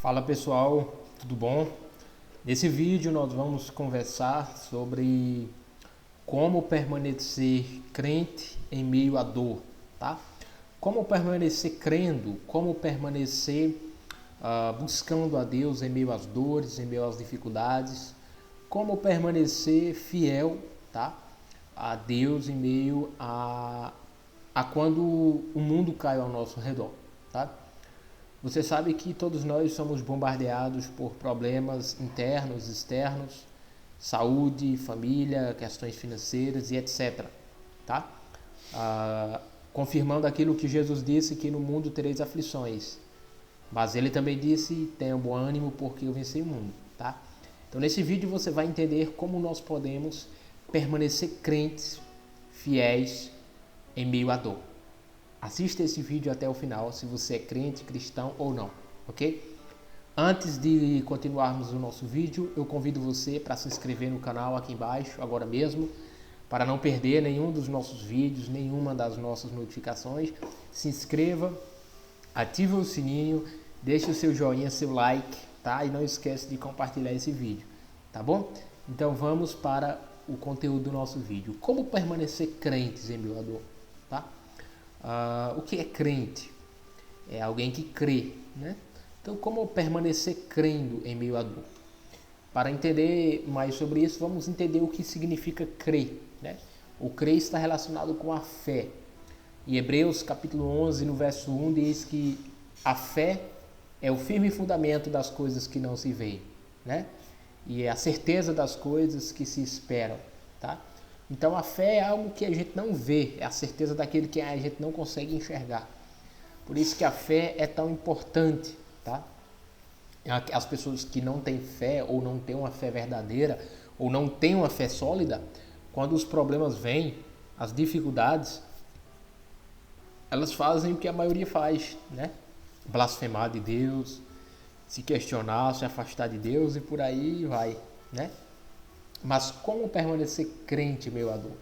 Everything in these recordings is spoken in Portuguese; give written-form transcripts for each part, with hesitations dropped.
Fala pessoal, tudo bom? Nesse vídeo nós vamos conversar sobre como permanecer crente em meio à dor, tá? Como permanecer crendo, como permanecer buscando a Deus em meio às dores, em meio às dificuldades, como permanecer fiel, tá? A Deus em meio a quando o mundo cai ao nosso redor, tá? Você sabe que todos nós somos bombardeados por problemas internos, externos, saúde, família, questões financeiras e etc. Tá? Confirmando aquilo que Jesus disse, que no mundo tereis aflições. Mas ele também disse, tenha bom ânimo porque eu venci o mundo. Tá? Então nesse vídeo você vai entender como nós podemos permanecer crentes, fiéis em meio à dor. Assista esse vídeo até o final, se você é crente, cristão ou não, ok? Antes de continuarmos o nosso vídeo, eu convido você para se inscrever no canal aqui embaixo, agora mesmo, para não perder nenhum dos nossos vídeos, nenhuma das nossas notificações. Se inscreva, ative o sininho, deixe o seu joinha, seu like, tá? E não esqueça de compartilhar esse vídeo, tá bom? Então vamos para o conteúdo do nosso vídeo. Como permanecer crentes em meio à dor, tá? O que é crente? É alguém que crê, né? Então, como permanecer crendo em meio à dor? Para entender mais sobre isso, vamos entender o que significa crer, né? O crer está relacionado com a fé. Em Hebreus capítulo 11, no verso 1, diz que a fé é o firme fundamento das coisas que não se veem, né? E é a certeza das coisas que se esperam, tá? Então a fé é algo que a gente não vê, é a certeza daquilo que a gente não consegue enxergar. Por isso que a fé é tão importante, tá? As pessoas que não têm fé ou não têm uma fé verdadeira ou não têm uma fé sólida, quando os problemas vêm, as dificuldades, elas fazem o que a maioria faz, né? Blasfemar de Deus, se questionar, se afastar de Deus e por aí vai, né? Mas como permanecer crente em meio à dor?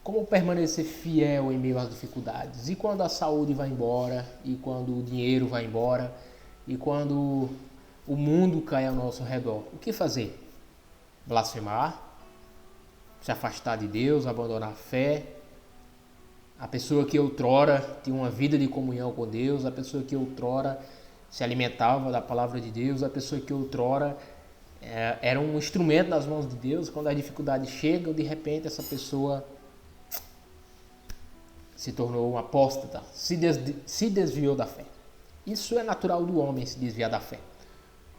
Como permanecer fiel em meio às dificuldades? E quando a saúde vai embora? E quando o dinheiro vai embora? E quando o mundo cai ao nosso redor? O que fazer? Blasfemar? Se afastar de Deus? Abandonar a fé? A pessoa que outrora tinha uma vida de comunhão com Deus, a pessoa que outrora se alimentava da palavra de Deus, a pessoa que outrora era um instrumento nas mãos de Deus. Quando as dificuldades chegam, de repente essa pessoa se tornou um apóstata, se desviou da fé. Isso é natural do homem, se desviar da fé.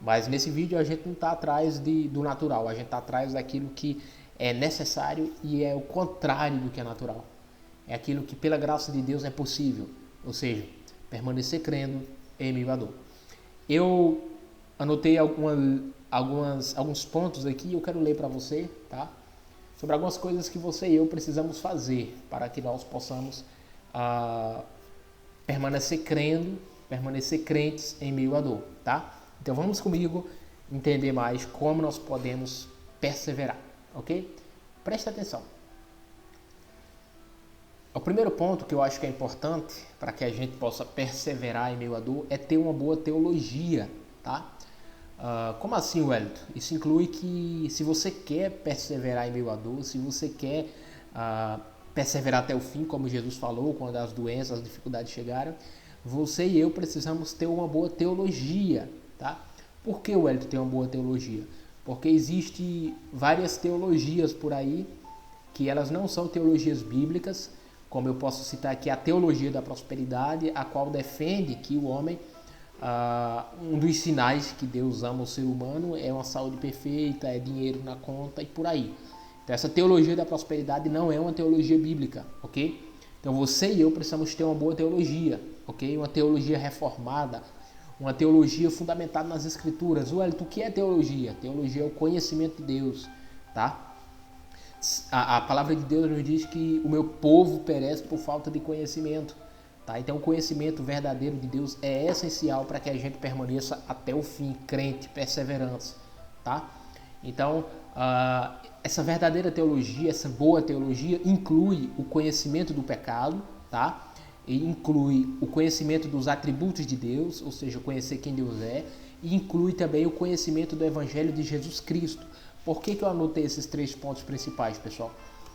Mas nesse vídeo a gente não está atrás do natural, a gente está atrás daquilo que é necessário e é o contrário do que é natural. É aquilo que pela graça de Deus é possível, ou seja, permanecer crendo em meio à dor. Eu anotei alguns pontos aqui e eu quero ler para você, tá? Sobre algumas coisas que você e eu precisamos fazer para que nós possamos permanecer crendo, permanecer crentes em meio à dor, tá? Então vamos comigo entender mais como nós podemos perseverar, ok? Presta atenção. O primeiro ponto que eu acho que é importante para que a gente possa perseverar em meio à dor é ter uma boa teologia, tá? Como assim, Wellington? Isso inclui que se você quer perseverar em meio à dor, se você quer perseverar até o fim, como Jesus falou, quando as doenças, as dificuldades chegaram, você e eu precisamos ter uma boa teologia, tá? Por que, Wellington, ter uma boa teologia? Porque existem várias teologias por aí que elas não são teologias bíblicas, como eu posso citar aqui a teologia da prosperidade, a qual defende que o homem, um dos sinais que Deus ama o ser humano é uma saúde perfeita, é dinheiro na conta e por aí. Então essa teologia da prosperidade não é uma teologia bíblica, ok? Então você e eu precisamos ter uma boa teologia, ok? Uma teologia reformada, uma teologia fundamentada nas escrituras. Wellington, o que é teologia? Teologia é o conhecimento de Deus, tá? A palavra de Deus nos diz que o meu povo perece por falta de conhecimento. Tá? Então o conhecimento verdadeiro de Deus é essencial para que a gente permaneça até o fim, crente, perseverante. Tá? Então essa verdadeira teologia, essa boa teologia inclui o conhecimento do pecado, tá? e inclui o conhecimento dos atributos de Deus, ou seja, conhecer quem Deus é, e inclui também o conhecimento do Evangelho de Jesus Cristo. Por que eu anotei esses 3 pontos principais, pessoal?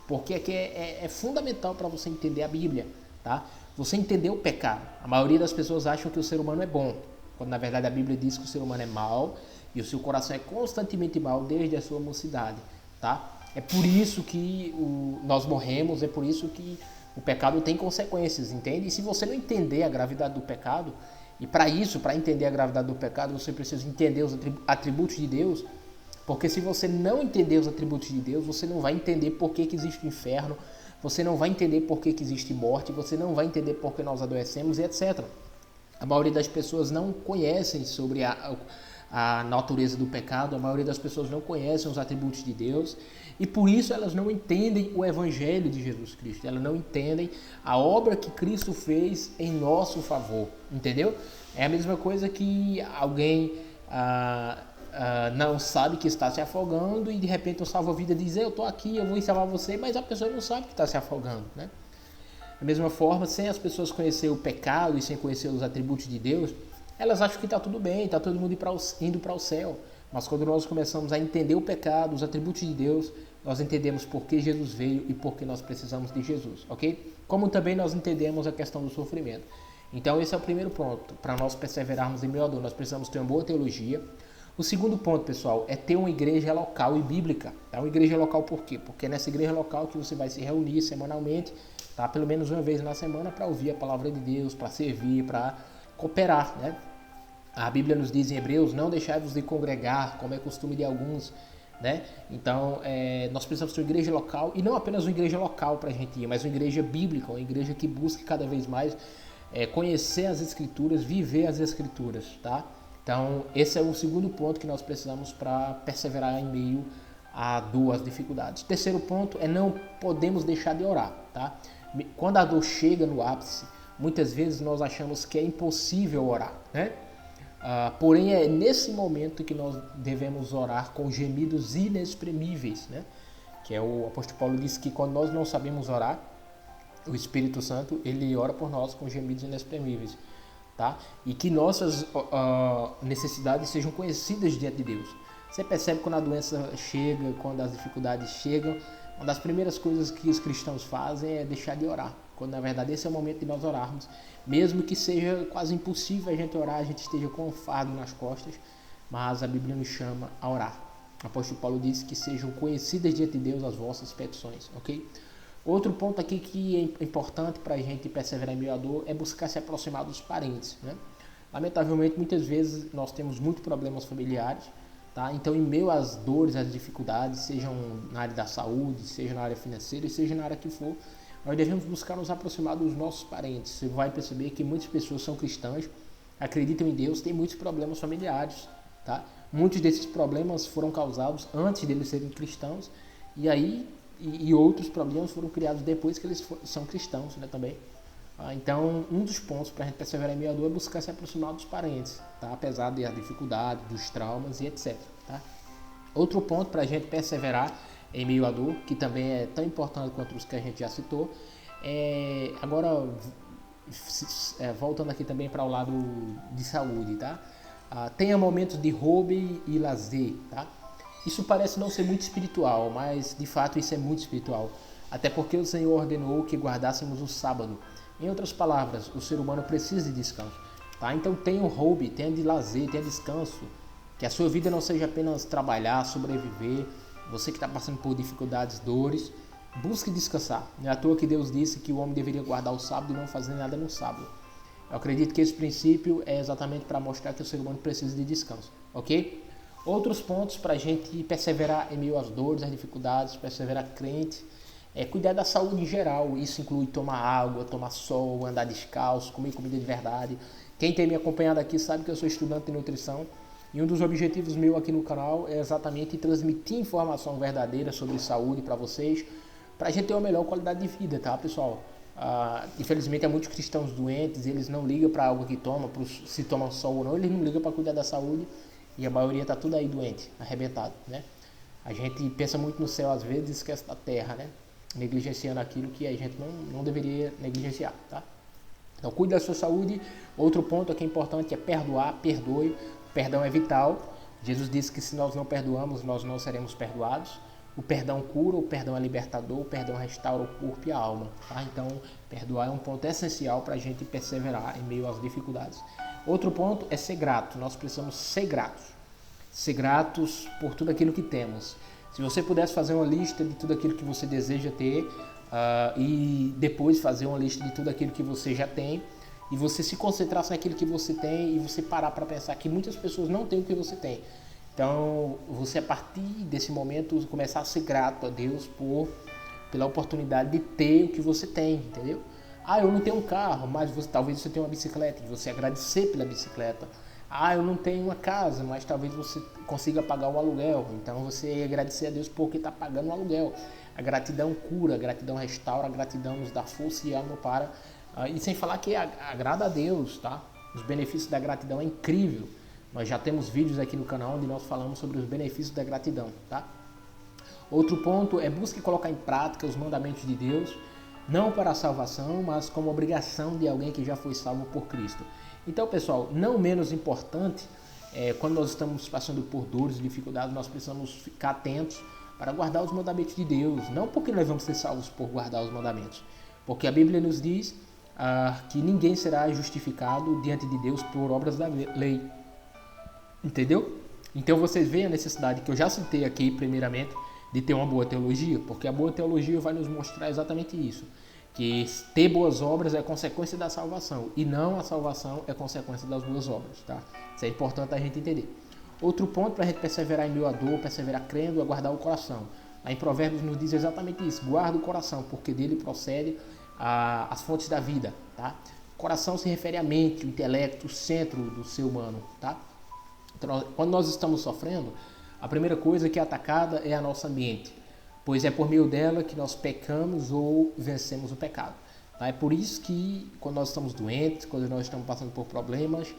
Porque aqui é fundamental para você entender a Bíblia, tá? Você entender o pecado. A maioria das pessoas acham que o ser humano é bom, quando na verdade a Bíblia diz que o ser humano é mau e o seu coração é constantemente mau desde a sua mocidade, tá? É por isso que nós morremos, é por isso que o pecado tem consequências, entende? E se você não entender a gravidade do pecado, e para isso, para entender a gravidade do pecado, você precisa entender os atributos de Deus, porque se você não entender os atributos de Deus, você não vai entender por que existe o inferno, você não vai entender por que existe morte, você não vai entender por que nós adoecemos e etc. A maioria das pessoas não conhecem sobre a natureza do pecado, a maioria das pessoas não conhecem os atributos de Deus e por isso elas não entendem o Evangelho de Jesus Cristo, elas não entendem a obra que Cristo fez em nosso favor, entendeu? É a mesma coisa que alguém não sabe que está se afogando e de repente o salva-vida diz, eu estou aqui, eu vou salvar você, mas a pessoa não sabe que está se afogando, né? Da mesma forma, sem as pessoas conhecer o pecado e sem conhecer os atributos de Deus, elas acham que está tudo bem, está todo mundo indo para o céu. Mas quando nós começamos a entender o pecado, os atributos de Deus, nós entendemos por que Jesus veio e por que nós precisamos de Jesus, ok? Como também nós entendemos a questão do sofrimento. Então esse é o primeiro ponto, para nós perseverarmos em meio à dor, nós precisamos ter uma boa teologia. O segundo ponto, pessoal, é ter uma igreja local e bíblica. Tá? Uma igreja local por quê? Porque é nessa igreja local que você vai se reunir semanalmente, tá? Pelo menos uma vez na semana, para ouvir a palavra de Deus, para servir, para cooperar, né? A Bíblia nos diz em Hebreus, não deixai-vos de congregar, como é costume de alguns, né? Então, nós precisamos ter uma igreja local, e não apenas uma igreja local para a gente ir, mas uma igreja bíblica, uma igreja que busque cada vez mais conhecer as Escrituras, viver as Escrituras, tá? Então, esse é o segundo ponto que nós precisamos para perseverar em meio a duas dificuldades. Terceiro ponto é não podemos deixar de orar, tá? Quando a dor chega no ápice, muitas vezes nós achamos que é impossível orar, né? Porém, é nesse momento que nós devemos orar com gemidos inexprimíveis, né? Que o apóstolo Paulo diz que quando nós não sabemos orar, o Espírito Santo, ele ora por nós com gemidos inexprimíveis, tá? E que nossas necessidades sejam conhecidas diante de Deus. Você percebe quando a doença chega, quando as dificuldades chegam, uma das primeiras coisas que os cristãos fazem é deixar de orar, quando na verdade esse é o momento de nós orarmos, mesmo que seja quase impossível a gente orar, a gente esteja com um fardo nas costas, mas a Bíblia nos chama a orar. O apóstolo Paulo diz que sejam conhecidas diante de Deus as vossas petições, ok? Outro ponto aqui que é importante para a gente perseverar em meio à dor é buscar se aproximar dos parentes, né? Lamentavelmente, muitas vezes nós temos muitos problemas familiares, tá? Então, em meio às dores, às dificuldades, sejam na área da saúde, seja na área financeira, seja na área que for, nós devemos buscar nos aproximar dos nossos parentes. Você vai perceber que muitas pessoas são cristãs, acreditam em Deus, têm muitos problemas familiares, tá? Muitos desses problemas foram causados antes deles serem cristãos, e outros problemas foram criados depois que eles são cristãos, né, também. Então, um dos pontos para a gente perseverar em meio à dor é buscar se aproximar dos parentes, tá? Apesar da dificuldade, dos traumas e etc. Tá? Outro ponto para a gente perseverar em meio à dor, que também é tão importante quanto os que a gente já citou, agora voltando aqui também para o lado de saúde, tá? Tenha momentos de hobby e lazer, tá? Isso parece não ser muito espiritual, mas de fato isso é muito espiritual. Até porque o Senhor ordenou que guardássemos o sábado. Em outras palavras, o ser humano precisa de descanso. Tá? Então tenha um hobby, tenha de lazer, tenha descanso. Que a sua vida não seja apenas trabalhar, sobreviver. Você que está passando por dificuldades, dores, busque descansar. Não é à toa que Deus disse que o homem deveria guardar o sábado e não fazer nada no sábado. Eu acredito que esse princípio é exatamente para mostrar que o ser humano precisa de descanso. Ok? Outros pontos para a gente perseverar em meio às dores, às dificuldades, perseverar crente, cuidar da saúde em geral. Isso inclui tomar água, tomar sol, andar descalço, comer comida de verdade. Quem tem me acompanhado aqui sabe que eu sou estudante de nutrição e um dos objetivos meu aqui no canal é exatamente transmitir informação verdadeira sobre saúde para vocês, para a gente ter uma melhor qualidade de vida, tá, pessoal? Infelizmente há muitos cristãos doentes, eles não ligam para a água que tomam, se tomam sol ou não, eles não ligam para cuidar da saúde. E a maioria está tudo aí doente, arrebentado, né? A gente pensa muito no céu às vezes e esquece da terra, né? Negligenciando aquilo que a gente não deveria negligenciar, tá? Então, cuide da sua saúde. Outro ponto aqui importante é perdoar, perdoe. O perdão é vital. Jesus disse que se nós não perdoamos, nós não seremos perdoados. O perdão cura, o perdão é libertador, o perdão restaura o corpo e a alma. Tá? Então, perdoar é um ponto essencial para a gente perseverar em meio às dificuldades. Outro ponto é ser grato. Nós precisamos ser gratos. Ser gratos por tudo aquilo que temos. Se você pudesse fazer uma lista de tudo aquilo que você deseja ter e depois fazer uma lista de tudo aquilo que você já tem e você se concentrasse naquilo que você tem e você parar para pensar que muitas pessoas não têm o que você tem. Então, você a partir desse momento começar a ser grato a Deus pela oportunidade de ter o que você tem, entendeu? Eu não tenho um carro, mas talvez você tenha uma bicicleta e você agradecer pela bicicleta. Eu não tenho uma casa, mas talvez você consiga pagar um aluguel. Então você agradecer a Deus porque está pagando um aluguel. A gratidão cura, a gratidão restaura, a gratidão nos dá força e ânimo para... e sem falar que agrada a Deus, tá? Os benefícios da gratidão é incrível. Nós já temos vídeos aqui no canal onde nós falamos sobre os benefícios da gratidão, tá? Outro ponto é busque colocar em prática os mandamentos de Deus, não para a salvação, mas como obrigação de alguém que já foi salvo por Cristo. Então, pessoal, não menos importante, quando nós estamos passando por dores e dificuldades, nós precisamos ficar atentos para guardar os mandamentos de Deus. Não porque nós vamos ser salvos por guardar os mandamentos, porque a Bíblia nos diz que ninguém será justificado diante de Deus por obras da lei. Entendeu? Então vocês veem a necessidade que eu já citei aqui primeiramente de ter uma boa teologia, porque a boa teologia vai nos mostrar exatamente isso, que ter boas obras é consequência da salvação e não a salvação é consequência das boas obras, tá? Isso é importante a gente entender. Outro ponto para a gente perseverar em meio à dor, perseverar crendo, é guardar o coração. Lá em Provérbios nos diz exatamente isso, guarda o coração, porque dele procede as fontes da vida, tá? Coração se refere à mente, o intelecto, o centro do ser humano, tá? Então, quando nós estamos sofrendo, a primeira coisa que é atacada é a nossa mente, pois é por meio dela que nós pecamos ou vencemos o pecado. Tá? É por isso que quando nós estamos doentes, quando nós estamos passando por problemas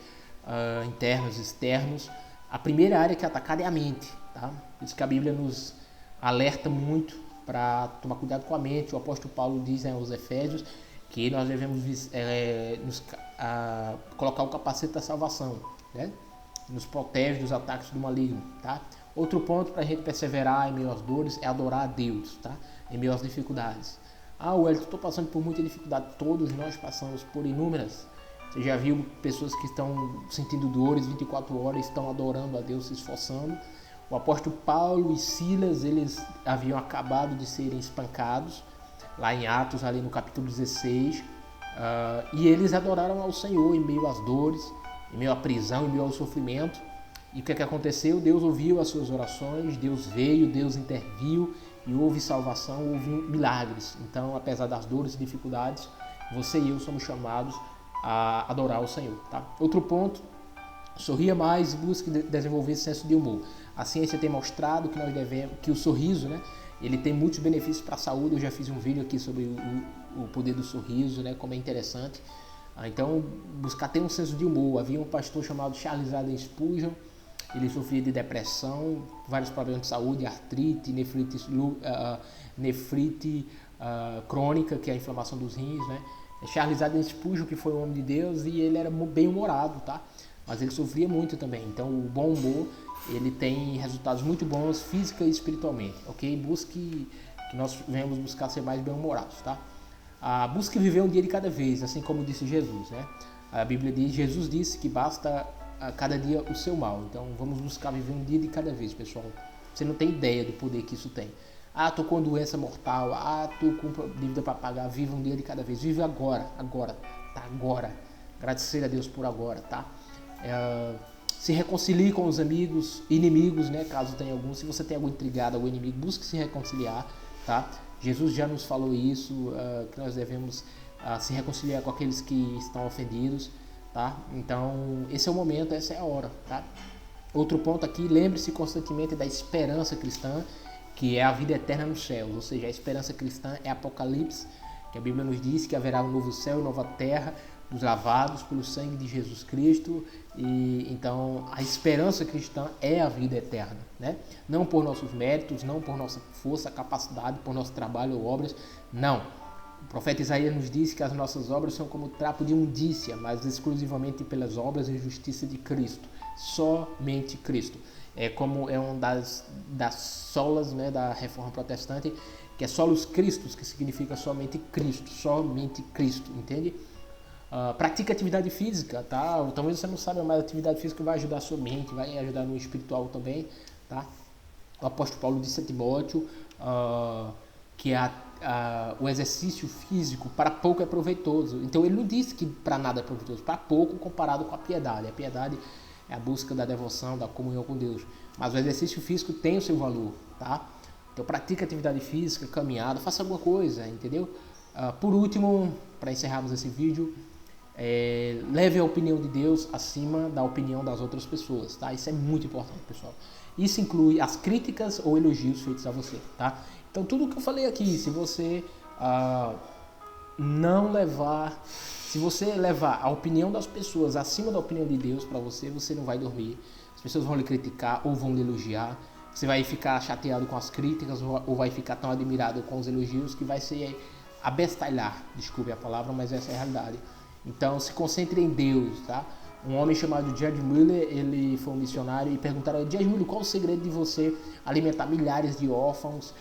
internos e externos, a primeira área que é atacada é a mente. Tá? Por isso que a Bíblia nos alerta muito para tomar cuidado com a mente. O apóstolo Paulo diz aos Efésios que nós devemos colocar o capacete da salvação, né? Nos protege dos ataques do maligno, tá? Outro ponto para a gente perseverar em meio às dores é adorar a Deus, tá? Em meio às dificuldades. Wellington, estou passando por muita dificuldade. Todos nós passamos por inúmeras. Você já viu pessoas que estão sentindo dores 24 horas, estão adorando a Deus, se esforçando. O apóstolo Paulo e Silas, eles haviam acabado de serem espancados, lá em Atos, ali no capítulo 16, e eles adoraram ao Senhor em meio às dores, em meio à prisão, em meio ao sofrimento. E o que aconteceu? Deus ouviu as suas orações, Deus veio, Deus interviu e houve salvação, houve milagres. Então, apesar das dores e dificuldades, você e eu somos chamados a adorar o Senhor. Tá? Outro ponto, sorria mais e busque desenvolver esse senso de humor. A ciência tem mostrado que nós devemos, que o sorriso, né, ele tem muitos benefícios para a saúde. Eu já fiz um vídeo aqui sobre o poder do sorriso, né, como é interessante. Então, buscar ter um senso de humor. Havia um pastor chamado Charles Haddon Spurgeon. Ele sofria de depressão, vários problemas de saúde, artrite, nefrite crônica, que é a inflamação dos rins, né? Charles Haddon Spurgeon, que foi um homem de Deus, e ele era bem humorado, tá? Mas ele sofria muito também. Então, o bom humor, ele tem resultados muito bons física e espiritualmente, ok? Busque, que nós venhamos buscar ser mais bem-humorados, tá? Busque viver um dia de cada vez, assim como disse Jesus, né? A Bíblia diz, Jesus disse que basta a cada dia o seu mal. Então vamos buscar viver um dia de cada vez, pessoal. Você não tem ideia do poder que isso tem. Tô com doença mortal, tô com dívida para pagar. Viva um dia de cada vez. Vive agora, tá? Agora. Agradecer a Deus por agora, tá? Se reconcilie com os amigos, inimigos, né? Caso tenha algum. Se você tem algum intrigado, algum inimigo, busque se reconciliar, tá? Jesus já nos falou isso, que nós devemos se reconciliar com aqueles que estão ofendidos, tá? Então, esse é o momento, essa é a hora, tá? Outro ponto aqui, lembre-se constantemente da esperança cristã, que é a vida eterna nos céus, ou seja, a esperança cristã é Apocalipse, que a Bíblia nos diz que haverá um novo céu e nova terra, dos lavados pelo sangue de Jesus Cristo. E então a esperança cristã é a vida eterna, né? Não por nossos méritos, não por nossa força, capacidade, por nosso trabalho ou obras, não. O profeta Isaías nos diz que as nossas obras são como trapo de imundícia, mas exclusivamente pelas obras e justiça de Cristo. Somente Cristo. É uma das solas, né, da Reforma Protestante, que é solos Christus, que significa somente Cristo, entende? Pratica atividade física, tá? Talvez você não saiba, mas a atividade física vai ajudar a sua mente, vai ajudar no espiritual também, tá? O apóstolo Paulo disse a Timóteo que o exercício físico para pouco é proveitoso. Então ele não disse que para nada é proveitoso, para pouco comparado com a piedade. A piedade é a busca da devoção, da comunhão com Deus. Mas o exercício físico tem o seu valor, tá? Então pratica atividade física, caminhada, faça alguma coisa, entendeu? Por último, para encerrarmos esse vídeo, leve a opinião de Deus acima da opinião das outras pessoas, tá? Isso é muito importante, pessoal. Isso inclui as críticas ou elogios feitos a você, tá? Então tudo que eu falei aqui, se você se você levar a opinião das pessoas acima da opinião de Deus para você, você não vai dormir. As pessoas vão lhe criticar ou vão lhe elogiar. Você vai ficar chateado com as críticas ou vai ficar tão admirado com os elogios que vai ser abestalhar, desculpe a palavra, mas essa é a realidade. Então se concentre em Deus, tá? Um homem chamado George Muller, ele foi um missionário e perguntaram a George Muller qual o segredo de você alimentar milhares de órfãos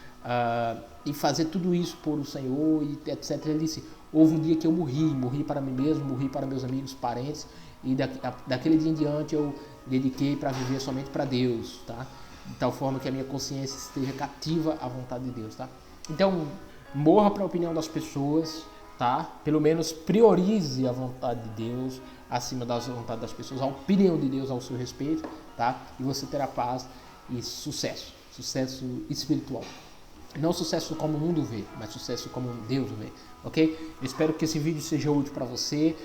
e fazer tudo isso por o Senhor e etc. Ele disse, houve um dia que eu morri para mim mesmo, morri para meus amigos, parentes, e daquele dia em diante eu dediquei para viver somente para Deus, tá? De tal forma que a minha consciência esteja cativa à vontade de Deus, tá? Então, morra para a opinião das pessoas, tá? Pelo menos priorize a vontade de Deus acima da vontade das pessoas, a opinião de Deus ao seu respeito, tá? E você terá paz e sucesso espiritual. Não sucesso como o mundo vê, mas sucesso como Deus vê, ok? Eu espero que esse vídeo seja útil para você.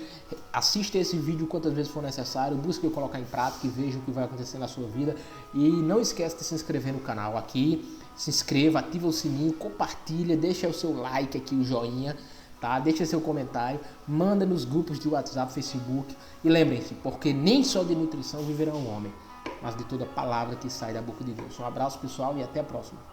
Assista esse vídeo quantas vezes for necessário, busque colocar em prática e veja o que vai acontecer na sua vida. E não esqueça de se inscrever no canal aqui. Se inscreva, ativa o sininho, compartilha, deixa o seu like aqui, o joinha, tá? Deixa seu comentário, manda nos grupos de WhatsApp, Facebook. E lembrem-se, porque nem só de nutrição viverá um homem, mas de toda palavra que sai da boca de Deus. Um abraço, pessoal, e até a próxima.